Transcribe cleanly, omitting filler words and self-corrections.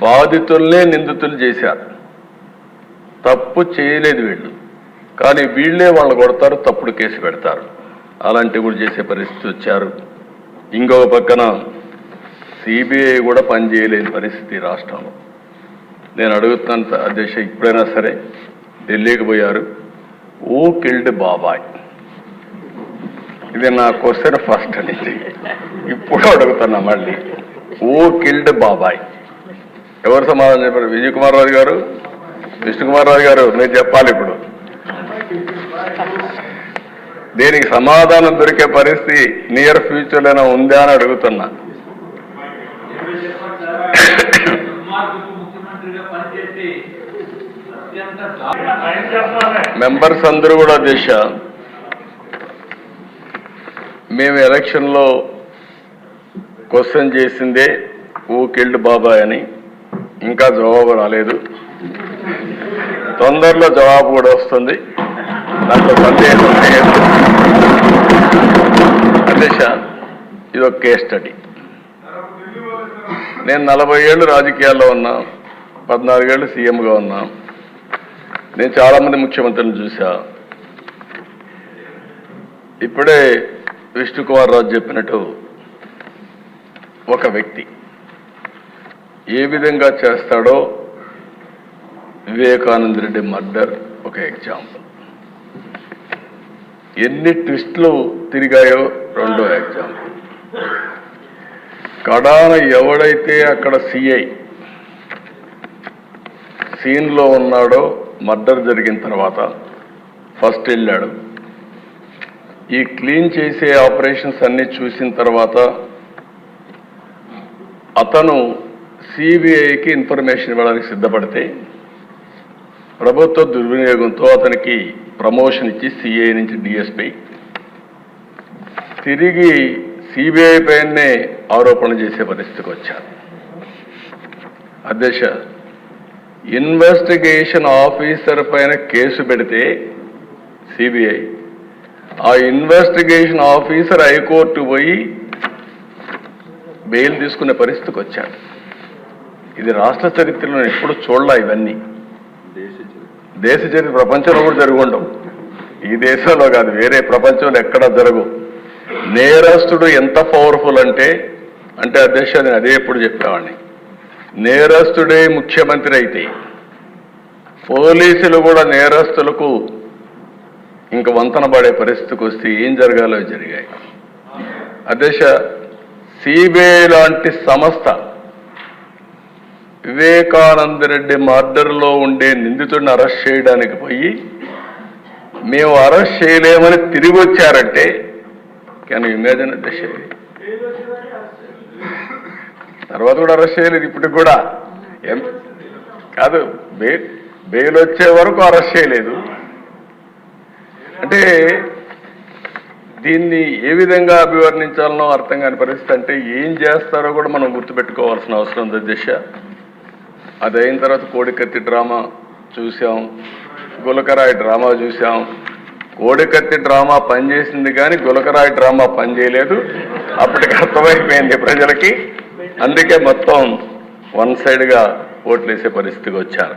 బాధితుల్నే నిందితులు చేశారు. తప్పు చేయలేదు వీళ్ళు, కానీ వీళ్ళే వాళ్ళని కొడతారు, తప్పుడు కేసు పెడతారు. అలాంటివి కూడా చేసే పరిస్థితి వచ్చారు. ఇంకొక పక్కన సిబిఐ కూడా పనిచేయలేని పరిస్థితి రాష్ట్రంలో. నేను అడుగుతున్నాను అధ్యక్ష, ఇప్పుడైనా సరే ఢిల్లీకి పోయారు. ఓ కిల్డ్ బాబాయ్, ఇది నా క్వశ్చన్ ఫస్ట్ నుంచి ఇప్పుడు అడుగుతున్నా మళ్ళీ. ఓ కిల్డ్ బాబాయ్ ఎవరు సమాధానం చెప్పారు? విజయ్ కుమార్ రాజు గారు, విష్ణుకుమార్ రాజు గారు, మీరు చెప్పాలి ఇప్పుడు. దీనికి సమాధానం దొరికే పరిస్థితి నియర్ ఫ్యూచర్లోనే ఉందా అని అడుగుతున్నా. మెంబర్స్ అందరూ కూడా దేశ మేము ఎలక్షన్లో క్వశ్చన్ చేసిందే ఓ కిల్డ్ బాబాయ్ అని. ఇంకా జవాబు రాలేదు, తొందరలో జవాబు కూడా వస్తుంది, దాంట్లో సందేహం లేదు. అధ్యక్ష, ఇది ఒక కేస్ స్టడీ. నేను 40 ఏళ్ళు రాజకీయాల్లో ఉన్నా, 14 ఏళ్ళు సీఎంగా ఉన్నా. నేను చాలామంది ముఖ్యమంత్రులను చూసా. ఇప్పుడే విష్ణుకుమార్ రాజు చెప్పినట్టు ఒక వ్యక్తి ఏ విధంగా చేస్తాడో వివేకానంద రెడ్డి మర్డర్ ఒక ఎగ్జాంపుల్. ఎన్ని ట్విస్టులు తిరిగాయో రెండో ఎగ్జాంపుల్. కడాన ఎవడైతే అక్కడ సిఐ సీన్లో ఉన్నాడో మర్డర్ జరిగిన తర్వాత ఫస్ట్ వెళ్ళాడు. ఈ క్లీన్ చేసే ఆపరేషన్స్ అన్ని చూసిన తర్వాత అతను సిబిఐకి ఇన్ఫర్మేషన్ ఇవ్వడానికి సిద్ధపడితే ప్రభుత్వ దుర్వినియోగంతో అతనికి ప్రమోషన్ ఇచ్చి సిఐ నుంచి డిఎస్పీ తిరిగి సిబిఐ పైనే ఆరోపణలు చేసే పరిస్థితికి వచ్చారు. అధ్యక్ష, ఇన్వెస్టిగేషన్ ఆఫీసర్ పైన కేసు పెడితే సిబిఐ, ఆ ఇన్వెస్టిగేషన్ ఆఫీసర్ హైకోర్టు పోయి బెయిల్ తీసుకునే పరిస్థితికి వచ్చారు. ఇది రాష్ట్ర చరిత్రలో ఎప్పుడు చూడలే. ఇవన్నీ దేశ చరిత్ర ప్రపంచంలో కూడా జరిగి ఉండవు. ఈ దేశంలో కాదు, వేరే ప్రపంచంలో ఎక్కడా జరగవు. నేరస్తుడు ఎంత పవర్ఫుల్ అంటే అధ్యక్ష, నేను అదే ఎప్పుడు చెప్పేవాడిని, నేరస్తుడే ముఖ్యమంత్రి అయితే పోలీసులు కూడా నేరస్తులకు ఇంక వంతన పడే పరిస్థితికి వస్తే ఏం జరగాలో జరిగాయి. అధ్యక్ష, సిబిఐ లాంటి సంస్థ వివేకానంద రెడ్డి మర్డర్లో ఉండే నిందితుడిని అరెస్ట్ చేయడానికి పోయి మేము అరెస్ట్ చేయలేమని తిరిగి వచ్చారంటే కెన్ యు ఇమాజిన్ అధ్యక్ష? తర్వాత కూడా అరెస్ట్ చేయలేదు, ఇప్పటికి కూడా కాదు, బెయిల్ వచ్చే వరకు అరెస్ట్ చేయలేదు. అంటే దీన్ని ఏ విధంగా అభివర్ణించాలనో అర్థం కాని పరిస్థితి. అంటే ఏం చేస్తారో కూడా మనం గుర్తుపెట్టుకోవాల్సిన అవసరం ఉంది అధ్యక్ష. అది అయిన తర్వాత కోడికత్తి డ్రామా చూసాం, గులకరాయి డ్రామా చూసాం. కోడికత్తి డ్రామా పనిచేసింది కానీ గులకరాయి డ్రామా పనిచేయలేదు. అప్పటికి అర్థమైపోయింది ప్రజలకి. అందుకే మొత్తం వన్ సైడ్గా ఓట్లేసే పరిస్థితికి వచ్చారు.